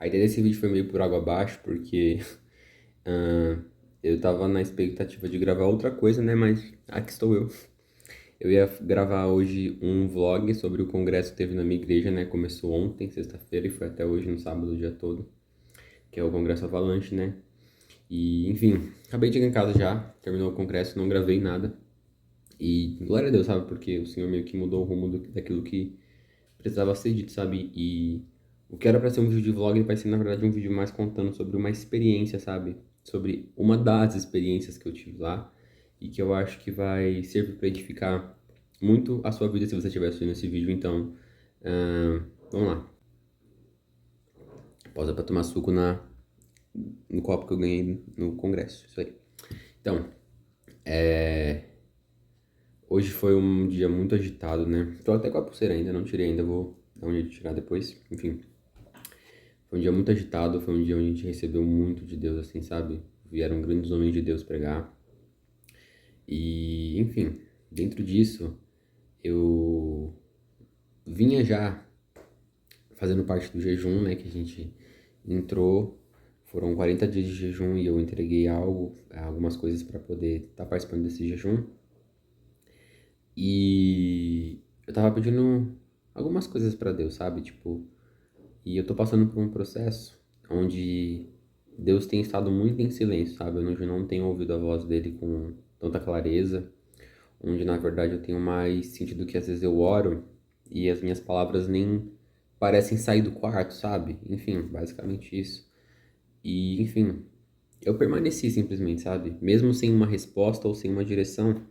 A ideia desse vídeo foi meio por água abaixo, porque ah, eu tava na expectativa de gravar outra coisa, né? Mas aqui estou eu. Eu ia gravar hoje um vlog sobre o congresso que teve na minha igreja, né? Começou ontem, sexta-feira, e foi até hoje, no sábado, o dia todo. Que é o Congresso Avalanche, né? E, enfim, acabei de chegar em casa já, terminou o congresso, não gravei nada. E glória a Deus, sabe? Porque o Senhor meio que mudou o rumo daquilo que precisava ser dito, sabe? E o que era pra ser um vídeo de vlog vai ser, na verdade, um vídeo mais contando sobre uma experiência, sabe? Sobre uma das experiências que eu tive lá e que eu acho que vai servir pra edificar muito a sua vida se você estiver assistindo esse vídeo. Então, vamos lá. Pausa pra tomar suco no copo que eu ganhei no congresso. Isso aí. Então, hoje foi um dia muito agitado, né? Tô até com a pulseira ainda, não tirei ainda, vou dar um jeito de tirar depois. Enfim, foi um dia muito agitado, foi um dia onde a gente recebeu muito de Deus, assim, sabe? Vieram grandes homens de Deus pregar. E, enfim, dentro disso, eu vinha já fazendo parte do jejum, né? Que a gente entrou. Foram 40 dias de jejum e eu entreguei algumas coisas para poder estar participando desse jejum. E eu tava pedindo algumas coisas para Deus, sabe? Tipo, e eu tô passando por um processo onde Deus tem estado muito em silêncio, sabe? Eu não tenho ouvido a voz dele com tanta clareza, onde na verdade eu tenho mais sentido que às vezes eu oro e as minhas palavras nem parecem sair do quarto, sabe? Enfim, basicamente isso. E, enfim, eu permaneci simplesmente, sabe? Mesmo sem uma resposta ou sem uma direção.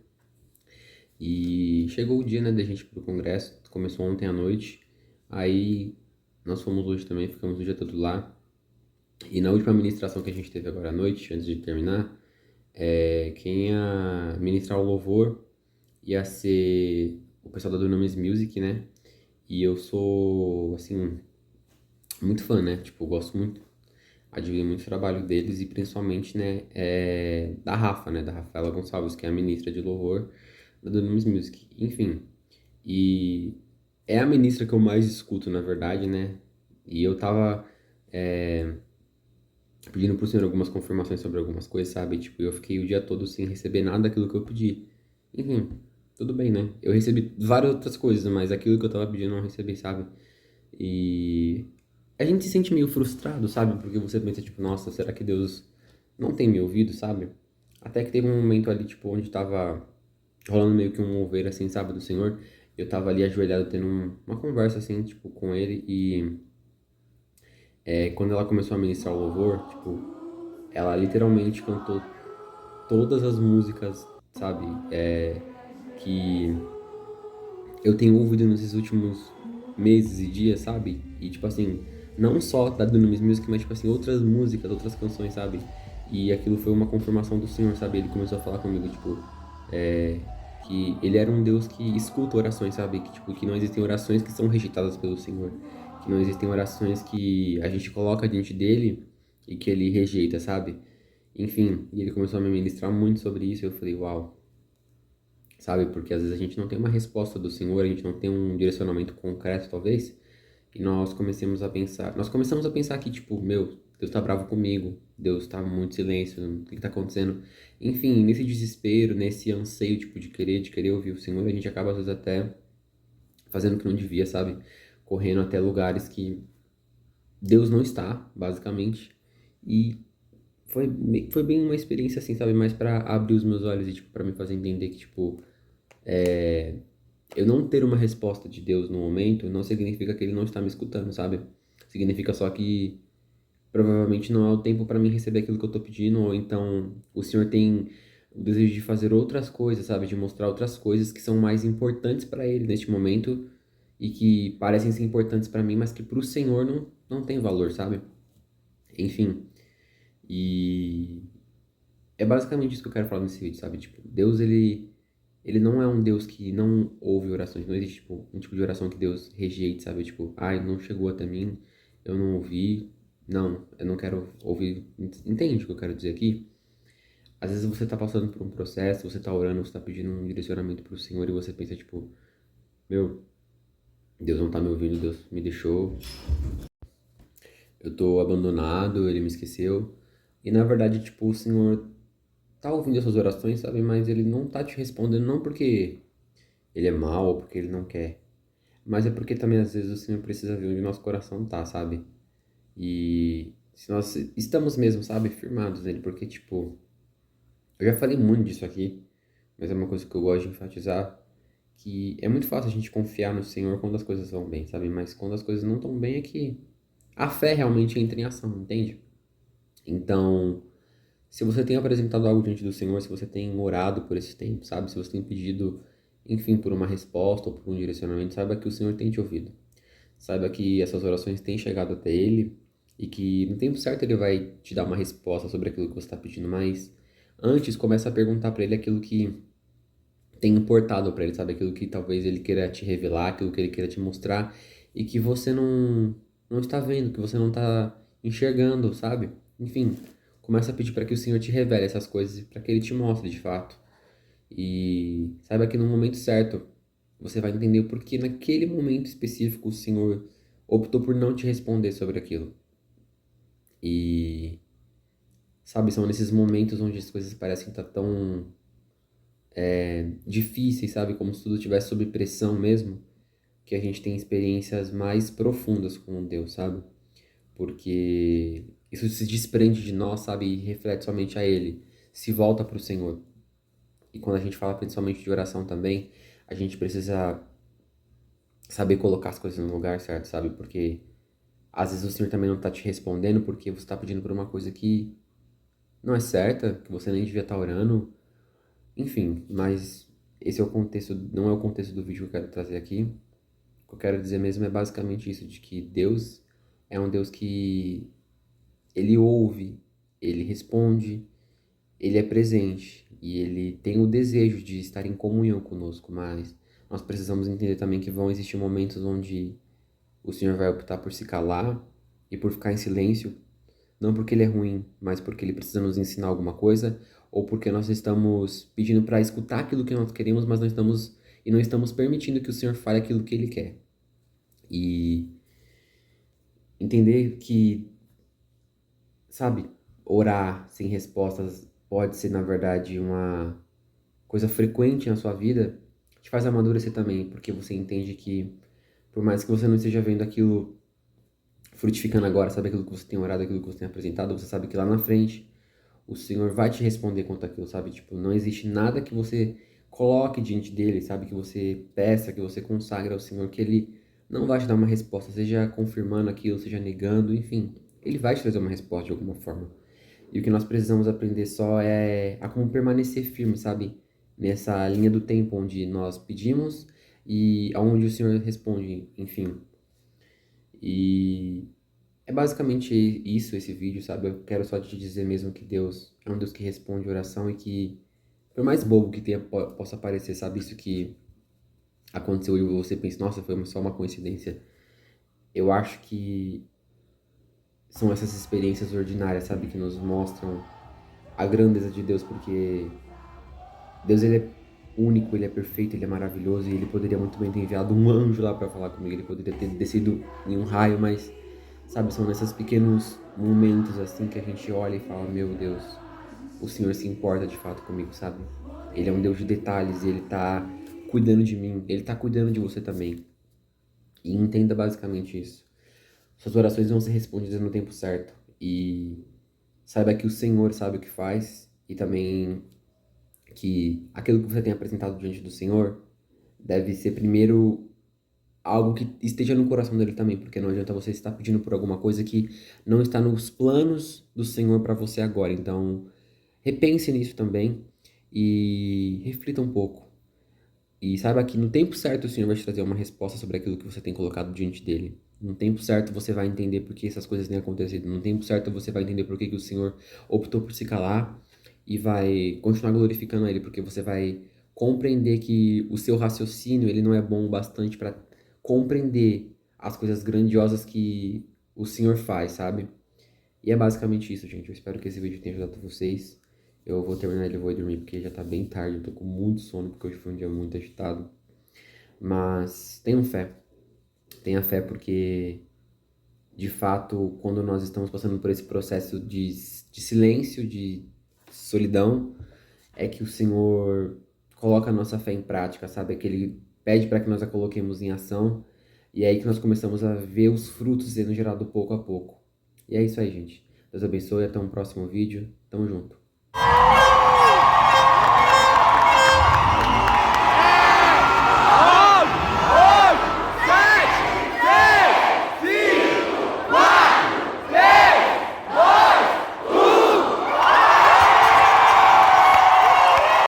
E chegou o dia, né, da gente ir pro congresso, começou ontem à noite. Aí nós fomos hoje também, ficamos o dia todo lá. E na última ministração que a gente teve agora à noite, antes de terminar, quem ia ministrar o louvor ia ser o pessoal da Dunamis Music, né? E eu sou, assim, muito fã, né? Tipo, eu gosto muito, admiro muito o trabalho deles e principalmente, né, da Rafa, né? Da Rafaela Gonçalves, que é a ministra de louvor da Dunamis Music. Enfim, e é a ministra que eu mais escuto, na verdade, né? E eu tava pedindo pro senhor algumas confirmações sobre algumas coisas, sabe? Tipo, eu fiquei o dia todo sem receber nada daquilo que eu pedi. Enfim, tudo bem, né? Eu recebi várias outras coisas, mas aquilo que eu tava pedindo eu não recebi, sabe? E a gente se sente meio frustrado, sabe? Porque você pensa, tipo, nossa, será que Deus não tem me ouvido, sabe? Até que teve um momento ali, tipo, onde tava rolando meio que um mover, assim, sabe, do Senhor. Eu tava ali ajoelhado tendo uma conversa, assim, tipo, com ele e quando ela começou a ministrar o louvor, tipo, ela literalmente cantou todas as músicas, sabe, que eu tenho ouvido nesses últimos meses e dias, sabe? E, tipo assim, não só da Dunamis Music, mas, tipo assim, outras músicas, outras canções, sabe? E aquilo foi uma confirmação do Senhor, sabe? Ele começou a falar comigo, tipo, que ele era um Deus que escuta orações, sabe? Que, tipo, que não existem orações que são rejeitadas pelo Senhor. Que não existem orações que a gente coloca diante dele e que ele rejeita, sabe? Enfim, e ele começou a me ministrar muito sobre isso e eu falei, uau, sabe? Porque às vezes a gente não tem uma resposta do Senhor, a gente não tem um direcionamento concreto, talvez, e nós começamos a pensar que, tipo, meu, Deus tá bravo comigo, Deus tá muito silêncio, o que que tá acontecendo? Enfim, nesse desespero, nesse anseio, tipo, de querer ouvir o Senhor, a gente acaba às vezes até fazendo o que não devia, sabe? Correndo até lugares que Deus não está, basicamente, e foi bem uma experiência assim, sabe? Mais pra abrir os meus olhos e, tipo, pra me fazer entender que, tipo, eu não ter uma resposta de Deus no momento não significa que ele não está me escutando, sabe? Significa só que provavelmente não é o tempo para mim receber aquilo que eu tô pedindo, ou então o Senhor tem o desejo de fazer outras coisas, sabe? De mostrar outras coisas que são mais importantes para ele neste momento e que parecem ser importantes para mim, mas que para o Senhor não tem valor, sabe? Enfim, e é basicamente isso que eu quero falar nesse vídeo, sabe? Tipo, Deus, ele não é um Deus que não ouve orações. Não existe, tipo, um tipo de oração que Deus rejeite, sabe? Tipo, ai, não chegou até mim, eu não ouvi. Não, eu não quero ouvir. Entende o que eu quero dizer aqui? Às vezes você tá passando por um processo, você tá orando, você tá pedindo um direcionamento pro Senhor e você pensa, tipo, meu, Deus não tá me ouvindo, Deus me deixou. eu tô abandonado, ele me esqueceu. E na verdade, tipo, o Senhor tá ouvindo as suas orações, sabe? Mas ele não tá te respondendo, não porque ele é mau ou porque ele não quer. Mas é porque também às vezes o Senhor precisa ver onde nosso coração tá, sabe? E se nós estamos mesmo, sabe, firmados nele, porque tipo, eu já falei muito disso aqui, mas é uma coisa que eu gosto de enfatizar, que é muito fácil a gente confiar no Senhor quando as coisas vão bem, sabe? Mas quando as coisas não estão bem é que a fé realmente entra em ação, entende? Então, se você tem apresentado algo diante do Senhor, se você tem orado por esse tempo, sabe? Se você tem pedido, enfim, por uma resposta ou por um direcionamento, saiba que o Senhor tem te ouvido. Saiba que essas orações têm chegado até Ele e que no tempo certo Ele vai te dar uma resposta sobre aquilo que você está pedindo, mas antes começa a perguntar para Ele aquilo que tem importado para Ele, sabe? Aquilo que talvez Ele queira te revelar, aquilo que Ele queira te mostrar e que você não está vendo, que você não está enxergando, sabe? Enfim, começa a pedir para que o Senhor te revele essas coisas e para que Ele te mostre de fato. E saiba que no momento certo você vai entender o porquê naquele momento específico o Senhor optou por não te responder sobre aquilo. E sabe, são nesses momentos onde as coisas parecem estar tão difíceis, sabe, como se tudo estivesse sob pressão mesmo, que a gente tem experiências mais profundas com Deus, sabe? Porque isso se desprende de nós, sabe, e reflete somente a Ele, se volta para o Senhor. E quando a gente fala principalmente de oração também, a gente precisa saber colocar as coisas no lugar certo, sabe? Porque às vezes o Senhor também não tá te respondendo porque você tá pedindo por uma coisa que não é certa, que você nem devia estar orando. Enfim, mas esse é o contexto, não é o contexto do vídeo que eu quero trazer aqui. O que eu quero dizer mesmo é basicamente isso, de que Deus é um Deus que ele ouve, ele responde, ele é presente e ele tem o desejo de estar em comunhão conosco, mas nós precisamos entender também que vão existir momentos onde o Senhor vai optar por se calar e por ficar em silêncio, não porque ele é ruim, mas porque ele precisa nos ensinar alguma coisa, ou porque nós estamos pedindo para escutar aquilo que nós queremos, mas não estamos permitindo que o Senhor fale aquilo que ele quer. E entender que, sabe, orar sem respostas pode ser, na verdade, uma coisa frequente na sua vida, te faz amadurecer também, porque você entende que, por mais que você não esteja vendo aquilo frutificando agora, sabe aquilo que você tem orado, aquilo que você tem apresentado, você sabe que lá na frente o Senhor vai te responder quanto àquilo, sabe? Tipo, não existe nada que você coloque diante dele, sabe? Que você peça, que você consagre ao Senhor, que ele não vai te dar uma resposta, seja confirmando aquilo, seja negando, enfim. Ele vai te trazer uma resposta de alguma forma. E o que nós precisamos aprender só é a como permanecer firme, sabe? Nessa linha do tempo onde nós pedimos e aonde o Senhor responde, enfim. E é basicamente isso, esse vídeo, sabe? Eu quero só te dizer mesmo que Deus é um Deus que responde oração e que, por mais bobo que tenha, possa parecer, sabe? Isso que aconteceu e você pensa, nossa, foi só uma coincidência. Eu acho que são essas experiências ordinárias, sabe? Que nos mostram a grandeza de Deus, porque Deus, ele é único, ele é perfeito, ele é maravilhoso e ele poderia muito bem ter enviado um anjo lá pra falar comigo, ele poderia ter descido em um raio, mas, sabe, são nesses pequenos momentos assim que a gente olha e fala, meu Deus, o Senhor se importa de fato comigo, sabe? Ele é um Deus de detalhes e ele tá cuidando de mim, ele tá cuidando de você também. E entenda basicamente isso. Suas orações vão ser respondidas no tempo certo e saiba que o Senhor sabe o que faz e também que aquilo que você tem apresentado diante do Senhor deve ser primeiro algo que esteja no coração dele também, porque não adianta você estar pedindo por alguma coisa que não está nos planos do Senhor para você agora. Então, repense nisso também e reflita um pouco. E saiba que no tempo certo o Senhor vai te trazer uma resposta sobre aquilo que você tem colocado diante dele. No tempo certo você vai entender por que essas coisas têm acontecido. No tempo certo você vai entender por que o Senhor optou por se calar e vai continuar glorificando a Ele, porque você vai compreender que o seu raciocínio ele não é bom o bastante para compreender as coisas grandiosas que o Senhor faz, sabe? E é basicamente isso, gente. Eu espero que esse vídeo tenha ajudado vocês. Eu vou terminar ele e vou dormir porque já tá bem tarde. Eu tô com muito sono porque hoje foi um dia muito agitado. Mas tenham fé. Tenha fé porque De fato, quando nós estamos passando por esse processo de silêncio, de solidão, é que o Senhor coloca a nossa fé em prática, sabe? É que Ele pede para que nós a coloquemos em ação, e é aí que nós começamos a ver os frutos sendo gerados pouco a pouco. E é isso aí, gente. Deus abençoe, até um próximo vídeo. Tamo junto.